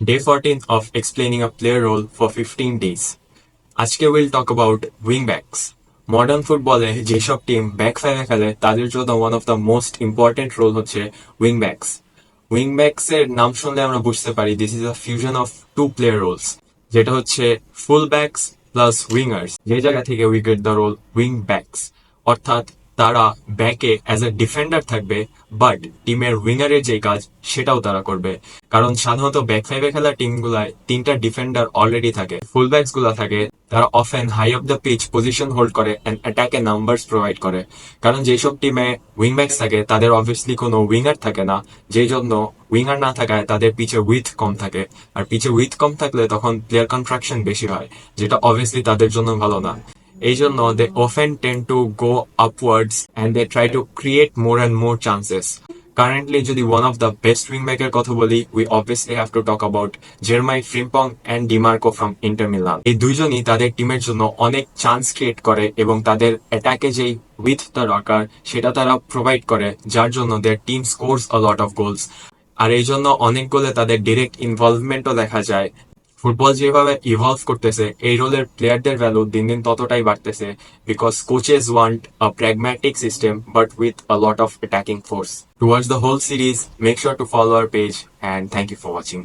Day 14 of explaining a player role for 15 days. আজকে will talk about wing backs. Modern ফুটবলে যেসব team back ফাইভে খেলে তাদের জন্য one of the most important role হচ্ছে উইং ব্যাকস। উইং ব্যাকস এর নাম শুনলে আমরা বুঝতে পারি this is a fusion of two player roles, যেটা হচ্ছে ফুল ব্যাকস প্লাস উইঙ্গার্স, যে জায়গা থেকে we get the role wing backs. অর্থাৎ তারা ব্যাকে অ্যাজ এ ডিফেন্ডার থাকবে, বাট টিমের উইঙ্গারের যে কাজ সেটাও তারা করবে। কারণ সাধারণত ব্যাক ফাইভে খেলা টিমগুলায় তিনটা ডিফেন্ডার অলরেডি থাকে, ফুল ব্যাকস গুলা থাকে, তারা often high of the pitch position hold করে এন্ড অ্যাটাকে নাম্বারস প্রোভাইড করে। কারণ যেসব টিমে উইং ব্যাকস থাকে তাদের অবভিয়াসলি কোনো উইঙ্গার থাকে না, যেই জন্য উইঙ্গার না থাকায় তাদের পিছে উইথ কম থাকে। আর পিছে উইথ কম থাকলে তখন প্লেয়ার কন্ট্রাকশন বেশি হয়, যেটা অবভিয়াসলি তাদের জন্য ভালো না। এই জন্য they often tend to go upwards and they try to create more and more chances. Currently যদি one of the best wingback এর কথা বলি, we obviously have to talk about Jermaine Frimpong and DiMarco from Inter Milan. এই দুইজনই তাদের টিমের জন্য অনেক চান্স ক্রিয়েট করে এবং তাদের অ্যাটাকে যেই উইথটা দরকার সেটা তারা প্রোভাইড করে, যার জন্য their team scores a lot of goals. আর এই জন্য অনেক গোলে তাদের ডিরেক্ট ইনভলভমেন্টও দেখা যায়। ফুটবল যেভাবে ইভলভ করতেছে, এই রোলের প্লেয়ারদের ভ্যালু দিন দিন ততটাই বাড়তেছে, because coaches want a pragmatic system but with a lot of attacking force. Towards the whole series, make sure to follow our page and thank you for watching.